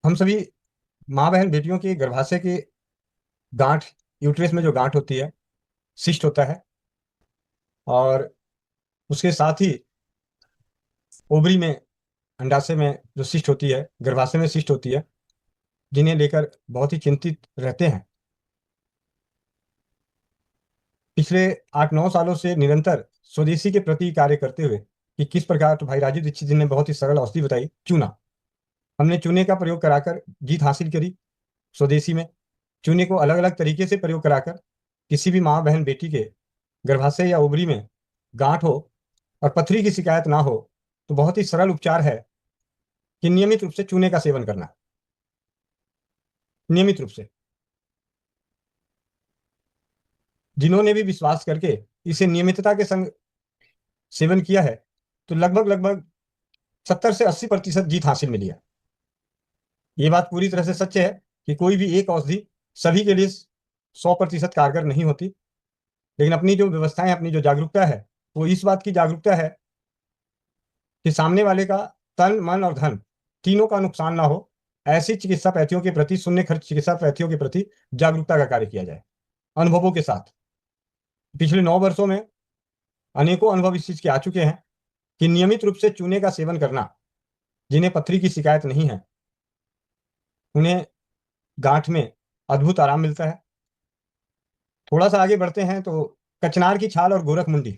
हम सभी माँ बहन बेटियों के गर्भाशय के गांठ, यूट्रस में जो गांठ होती है, सिस्ट होता है, और उसके साथ ही ओवरी में, अंडाशय में जो सिस्ट होती है, गर्भाशय में सिस्ट होती है, जिन्हें लेकर बहुत ही चिंतित रहते हैं। पिछले 8-9 सालों से निरंतर स्वदेशी के प्रति कार्य करते हुए कि किस प्रकार, तो भाई राजीव दीक्षित जी ने बहुत ही सरल औषधि बताई, चूना। हमने चूने का प्रयोग कराकर जीत हासिल करी स्वदेशी में। चूने को अलग अलग तरीके से प्रयोग कराकर किसी भी माँ बहन बेटी के गर्भाशय या ओवरी में गांठ हो और पथरी की शिकायत ना हो, तो बहुत ही सरल उपचार है कि नियमित रूप से चूने का सेवन करना। नियमित रूप से जिन्होंने भी विश्वास करके इसे नियमितता के संग सेवन किया है, तो लगभग लगभग 70 से 80% जीत हासिल मिली है। ये बात पूरी तरह से सच है कि कोई भी एक औषधि सभी के लिए 100% कारगर नहीं होती, लेकिन अपनी जो व्यवस्थाएं, अपनी जो जागरूकता है, वो इस बात की जागरूकता है कि सामने वाले का तन, मन और धन तीनों का नुकसान ना हो। ऐसी चिकित्सा पद्धतियों के प्रति, शून्य खर्च चिकित्सा पद्धतियों के प्रति जागरूकता का कार्य किया जाए अनुभवों के साथ। पिछले 9 वर्षों में अनेकों अनुभव इस चीज के आ चुके हैं कि नियमित रूप से चूने का सेवन करना, जिन्हें पथरी की शिकायत नहीं है, उन्हें गांठ में अद्भुत आराम मिलता है। थोड़ा सा आगे बढ़ते हैं तो कचनार की छाल और गोरख मुंडी।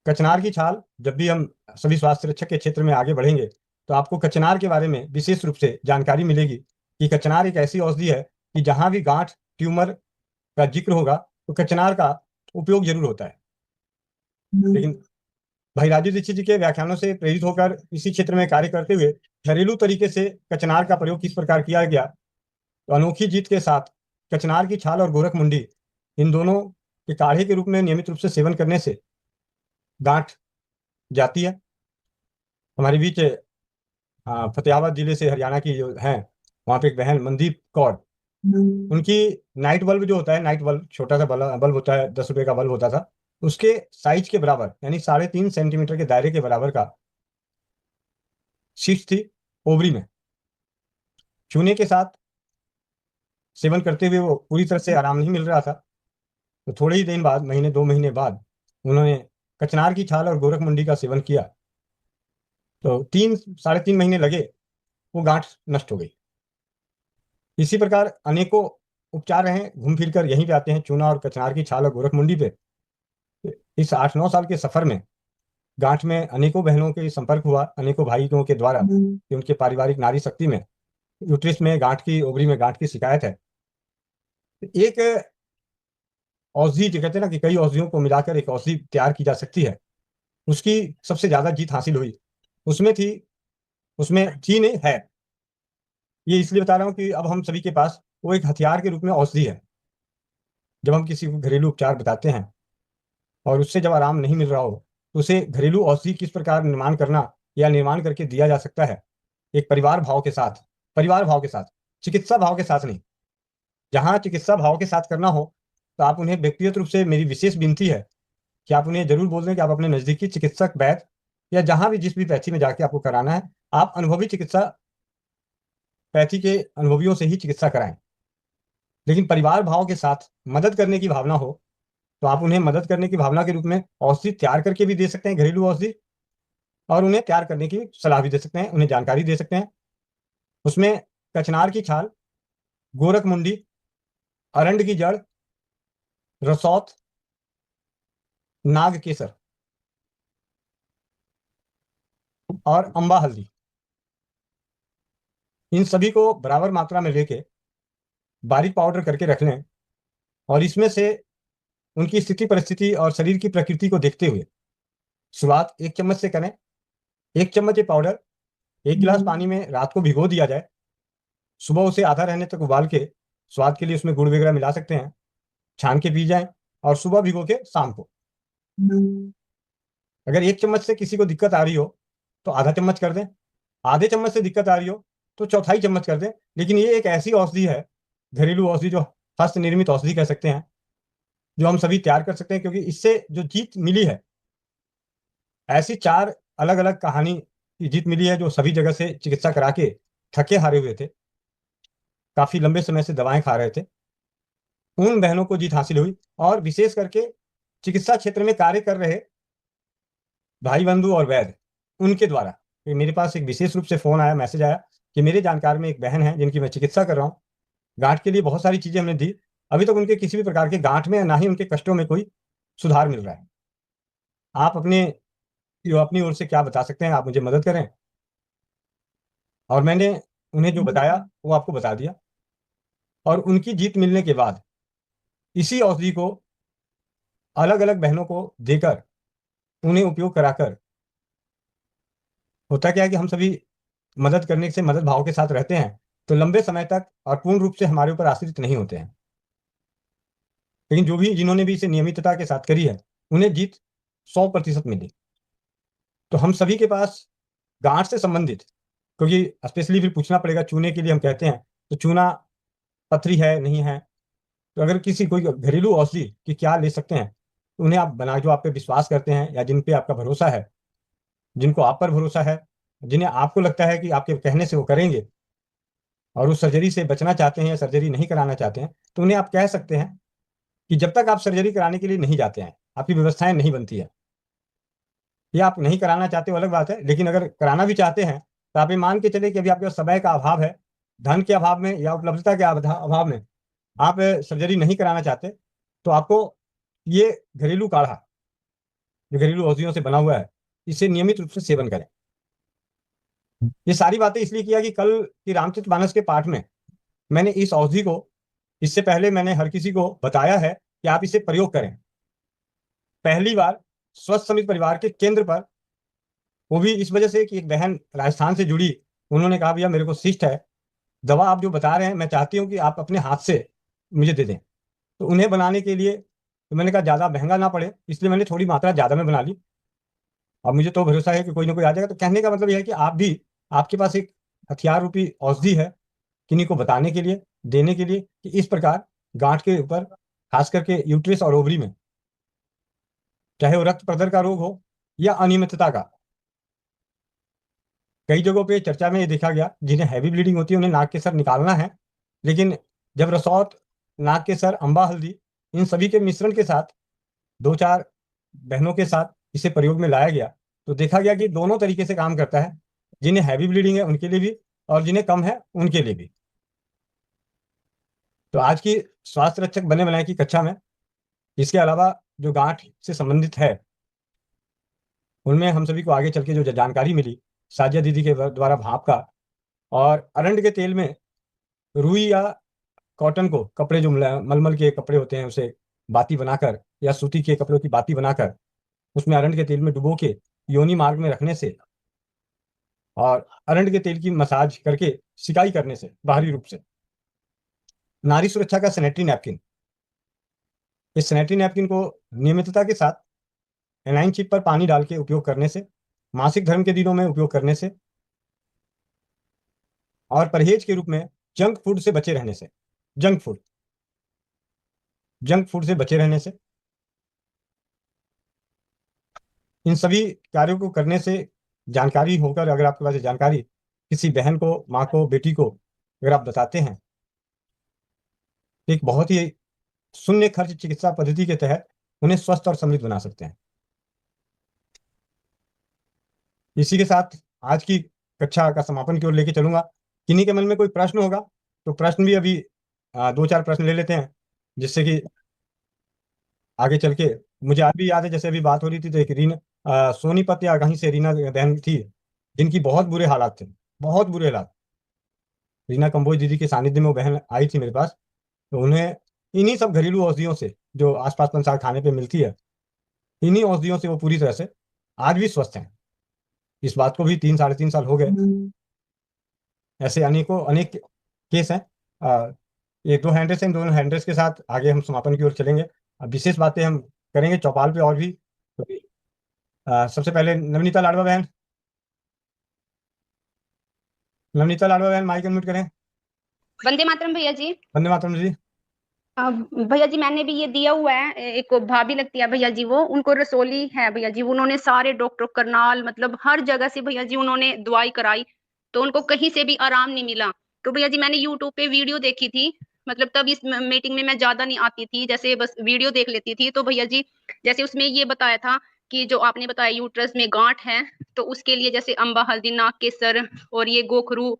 कचनार की छाल, जब भी हम सभी स्वास्थ्य रक्षक के क्षेत्र में आगे बढ़ेंगे, तो आपको कचनार के बारे में विशेष रूप से जानकारी मिलेगी कि कचनार एक ऐसी औषधि है कि जहां भी गांठ, ट्यूमर का जिक्र होगा, तो कचनार का उपयोग जरूर होता है। लेकिन भाई राजीव दीक्षित जी के व्याख्यानों से प्रेरित होकर इसी क्षेत्र में कार्य करते हुए घरेलू तरीके से कचनार का प्रयोग किस प्रकार किया गया, तो अनोखी जीत के साथ कचनार की छाल और गोरख मुंडी, इन दोनों के काढ़े के रूप में नियमित रूप से सेवन करने से गांठ जाती है। हमारे बीच फतेहाबाद जिले से, हरियाणा की जो हैं, वहाँ पे एक बहन मनदीप कौर, उनकी नाइट बल्ब जो होता है, नाइट बल्ब छोटा सा बल्ब होता है, 10 रुपए का बल्ब होता था, उसके साइज के बराबर, यानी 3.5 सेंटीमीटर के दायरे के बराबर का शीश थी ओवरी में। चूने के साथ सेवन करते हुए वो पूरी तरह से आराम नहीं मिल रहा था, तो थोड़े ही दिन बाद, महीने 2 महीने बाद, उन्होंने कचनार की छाल और गोरख मुंडी का सेवन किया, तो 3-3.5 महीने लगे, वो गांठ नष्ट हो गई। इसी प्रकार अनेकों उपचार हैं, घूम फिर कर यहीं पे आते हैं, चूना और कचनार की छाल और गोरख मुंडी पे। इस 8-9 साल के सफर में गांठ में अनेकों बहनों के संपर्क हुआ, अनेकों भाइयों के द्वारा कि उनके पारिवारिक नारी शक्ति में यूट्रस में गांठ की, ओवरी में गांठ की शिकायत है। एक औषधि, जो कहते हैं ना कि कई औषधियों को मिलाकर एक औषधि तैयार की जा सकती है, उसकी सबसे ज्यादा जीत हासिल हुई। उसमें थी, उसमें थी नहीं है। ये इसलिए बता रहा हूं कि अब हम सभी के पास वो एक हथियार के रूप में औषधि है। जब हम किसी को घरेलू उपचार बताते हैं और उससे जब आराम नहीं मिल रहा हो, तो उसे घरेलू औषधि किस प्रकार निर्माण करना या निर्माण करके दिया जा सकता है, एक परिवार भाव के साथ, परिवार भाव के साथ, चिकित्सा भाव के साथ नहीं। जहां चिकित्सा भाव के साथ करना हो, तो आप उन्हें, व्यक्तिगत रूप से मेरी विशेष विनती है कि आप उन्हें जरूर बोल दें कि आप अपने नजदीकी चिकित्सक, वैद्य, या जहां भी, जिस भी पैथी में जाके आपको कराना है, आप अनुभवी चिकित्सा पैथी के अनुभवियों से ही चिकित्सा कराएं। लेकिन परिवार भाव के साथ मदद करने की भावना हो, तो आप उन्हें मदद करने की भावना के रूप में औषधि तैयार करके भी दे सकते हैं, घरेलू औषधि, और उन्हें तैयार करने की सलाह भी दे सकते हैं, उन्हें जानकारी दे सकते हैं। उसमें कचनार की छाल, गोरख मुंडी, अरंड की जड़, रसौत, नाग केसर और अम्बा हल्दी, इन सभी को बराबर मात्रा में लेके बारीक पाउडर करके रख लें, और इसमें से उनकी स्थिति, परिस्थिति और शरीर की प्रकृति को देखते हुए शुरुआत 1 चम्मच से करें। 1 चम्मच ये पाउडर 1 गिलास पानी में रात को भिगो दिया जाए, सुबह उसे आधा रहने तक उबाल के, स्वाद के लिए उसमें गुड़ वगैरह मिला सकते हैं, छान के पी जाएं, और सुबह भिगो के शाम को। अगर 1 चम्मच से किसी को दिक्कत आ रही हो, तो आधा चम्मच कर दें। आधे चम्मच से दिक्कत आ रही हो, तो चौथाई चम्मच कर दें। लेकिन ये एक ऐसी औषधि है, घरेलू औषधि, जो हस्त निर्मित औषधि कह सकते हैं, जो हम सभी तैयार कर सकते हैं, क्योंकि इससे जो जीत मिली है, ऐसी 4 अलग अलग कहानी की जीत मिली है, जो सभी जगह से चिकित्सा करा के थके हारे हुए थे, काफी लंबे समय से दवाएं खा रहे थे, उन बहनों को जीत हासिल हुई। और विशेष करके चिकित्सा क्षेत्र में कार्य कर रहे भाई बंधु और वैद्य, उनके द्वारा मेरे पास एक विशेष रूप से फोन आया, मैसेज आया कि मेरे जानकार में एक बहन है जिनकी मैं चिकित्सा कर रहा हूँ, गांठ के लिए बहुत सारी चीजें हमने दी, अभी तक उनके किसी भी प्रकार के गांठ में ना ही उनके कष्टों में कोई सुधार मिल रहा है। आप अपनी ओर से क्या बता सकते हैं? आप मुझे मदद करें। और मैंने उन्हें जो बताया वो आपको बता दिया। और उनकी जीत मिलने के बाद इसी औषधि को अलग अलग बहनों को देकर उन्हें उपयोग कराकर, होता क्या है कि हम सभी मदद करने से मदद भाव के साथ रहते हैं तो लंबे समय तक और पूर्ण रूप से हमारे ऊपर आश्रित नहीं होते हैं। लेकिन जिन्होंने भी इसे नियमितता के साथ करी है उन्हें जीत 100% मिली। तो हम सभी के पास गांठ से संबंधित, क्योंकि स्पेशली फिर पूछना पड़ेगा चूने के लिए हम कहते हैं, तो चूना पथरी है नहीं है, तो अगर किसी कोई घरेलू औषधि की क्या ले सकते हैं, तो उन्हें आप बना, जो आप पे विश्वास करते हैं या जिन पे आपका भरोसा है, जिनको आप पर भरोसा है, जिन्हें आपको लगता है कि आपके कहने से वो करेंगे और उस सर्जरी से बचना चाहते हैं या सर्जरी नहीं कराना चाहते हैं, तो उन्हें आप कह सकते हैं कि जब तक आप सर्जरी कराने के लिए नहीं जाते हैं, आपकी व्यवस्थाएं नहीं बनती है, या आप नहीं कराना चाहते वो अलग बात है, लेकिन अगर कराना भी चाहते हैं तो आप ये मान के चले कि अभी आपके पास समय का अभाव है, धन के अभाव में या उपलब्धता के अभाव में आप सर्जरी नहीं कराना चाहते, तो आपको ये घरेलू काढ़ा जो घरेलू औषधियों से बना हुआ है, इसे नियमित रूप से सेवन करें। ये सारी बातें इसलिए किया कि कल की रामचरितमानस के पाठ में मैंने इस औषधि को, इससे पहले मैंने हर किसी को बताया है कि आप इसे प्रयोग करें। पहली बार स्वस्थ समित परिवार के केंद्र पर, वो भी इस वजह से कि एक बहन राजस्थान से जुड़ी, उन्होंने कहा भैया मेरे को शिष्ट है, दवा आप जो बता रहे हैं मैं चाहती हूँ कि आप अपने हाथ से मुझे दे दें। तो उन्हें बनाने के लिए तो मैंने कहा ज़्यादा महंगा ना पड़े, इसलिए मैंने थोड़ी मात्रा ज़्यादा में बना ली। और मुझे तो भरोसा है कि कोई ना कोई आ जाएगा। तो कहने का मतलब यह है कि आप भी, आपके पास एक हथियार रूपी औषधि है किन्हीं को बताने के लिए, देने के लिए, कि इस प्रकार गांठ के ऊपर, खास करके यूट्रस और ओवरी में, चाहे वो रक्त प्रदर का रोग हो या अनियमितता का, कई जगहों पे चर्चा में ये देखा गया जिन्हें हैवी ब्लीडिंग होती है उन्हें नाक के सर निकालना है, लेकिन जब रसौत, नाक के सर, अम्बा हल्दी, इन सभी के मिश्रण के साथ दो चार बहनों के साथ इसे प्रयोग में लाया गया तो देखा गया कि दोनों तरीके से काम करता है, जिन्हें हैवी ब्लीडिंग है उनके लिए भी और जिन्हें कम है उनके लिए भी। तो आज की स्वास्थ्य रक्षक बने बनाए की कक्षा में इसके अलावा जो गांठ से संबंधित है उनमें हम सभी को आगे चल के जो जानकारी मिली साजिया दीदी के द्वारा भाप का, और अरंड के तेल में रुई या कॉटन को, कपड़े जो मलमल के कपड़े होते हैं उसे बाती बनाकर, या सूती के कपड़ों की बाती बनाकर उसमें अरंड के तेल में डुबो के योनि मार्ग में रखने से और अरंड के तेल की मसाज करके सिकाई करने से बाहरी रूप से, नारी सुरक्षा का सैनिटरी नैपकिन, इस सैनिटरी नैपकिन को नियमितता के साथ एनाइन चिप पर पानी डाल के उपयोग करने से, मासिक धर्म के दिनों में उपयोग करने से, और परहेज के रूप में जंक फूड से बचे रहने से, जंक फूड जंक फूड से बचे रहने से, इन सभी कार्यों को करने से जानकारी होकर, अगर आपके पास ये जानकारी किसी बहन को, माँ को, बेटी को अगर आप बताते हैं, एक बहुत ही शून्य खर्च चिकित्सा पद्धति के तहत उन्हें स्वस्थ और समृद्ध बना सकते हैं। इसी के साथ आज की कक्षा का समापन की ओर लेके चलूंगा। किन्हीं के मन में कोई प्रश्न होगा तो प्रश्न भी अभी दो चार प्रश्न ले लेते हैं, जिससे कि आगे चल के, मुझे आज भी याद है जैसे अभी बात हो रही थी तो एक सोनीपत या कहीं से रीना बहन थी जिनकी बहुत बुरे हालात थे, बहुत बुरे हालात। रीना कंबोज दीदी के सानिध्य में वो बहन आई थी मेरे पास, तो उन्हें इन्हीं सब घरेलू औषधियों से जो आसपास संसार खाने पे मिलती है, इन्हीं औषधियों से वो पूरी तरह से आज भी स्वस्थ हैं। इस बात को भी 3 साढ़े 3 साल हो गए। ऐसे अनेकों अनेक केस हैं। ये दो हैंडल्स हैं, दोनों हैंडल्स के साथ आगे हम समापन की ओर चलेंगे। अब विशेष बातें हम करेंगे चौपाल पे और भी। सबसे पहले नवनीता लाडवा बहन, नवनीता लाडवा बहन माइक अनम्यूट करें। वंदे मातरम भैया जी। वंदे मातरम जी। भैया जी मैंने भी ये दिया हुआ है, एक भाभी लगती है भैया जी, वो उनको रसोली है भैया जी, उन्होंने सारे डॉक्टर करनाल मतलब हर जगह से भैया जी उन्होंने दवाई कराई, तो उनको कहीं से भी आराम नहीं मिला। तो भैया जी मैंने यूट्यूब पे वीडियो देखी थी, मतलब तब इस मीटिंग में मैं ज्यादा नहीं आती थी, जैसे बस वीडियो देख लेती थी। तो भैया जी जैसे उसमें ये बताया था कि जो आपने बताया यूट्रस में गांठ है, तो उसके लिए जैसे अम्बा हल्दी नाग केसर और ये गोखरू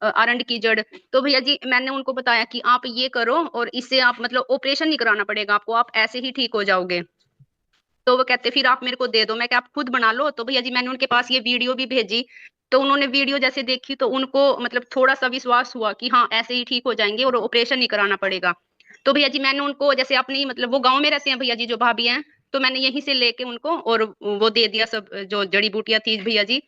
अरंड की जड़। तो भैया जी मैंने उनको बताया कि आप ये करो और इससे आप मतलब ऑपरेशन नहीं कराना पड़ेगा आपको, आप ऐसे ही ठीक हो जाओगे। तो वो कहते फिर आप मेरे को दे दो, मैं क्या आप खुद बना लो। तो भैया जी मैंने उनके पास ये वीडियो भी भेजी, तो उन्होंने वीडियो जैसे देखी तो उनको मतलब थोड़ा सा विश्वास हुआ कि हाँ ऐसे ही ठीक हो जाएंगे और ऑपरेशन नहीं कराना पड़ेगा। तो भैया जी मैंने उनको जैसे अपनी मतलब वो गांव में रहते हैं भैया जी जो भाभी हैं, तो मैंने यहीं से लेके उनको और वो दे दिया सब जो जड़ी बूटियां थी भैया जी।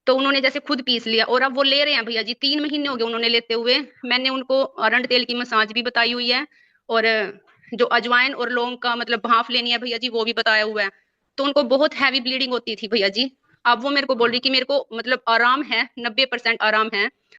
तो उन्होंने जैसे खुद पीस लिया और अब वो ले रहे हैं भैया जी, 3 महीने हो गए उन्होंने लेते हुए। मैंने उनको अरंड तेल की मसाज भी बताई हुई है, और जो अजवाइन और लौंग का मतलब भाप लेनी है भैया जी वो भी बताया हुआ है। तो उनको बहुत हैवी ब्लीडिंग होती थी भैया जी। अब वो मेरे को बोल रही कि मेरे को मतलब आराम है, 90% आराम है।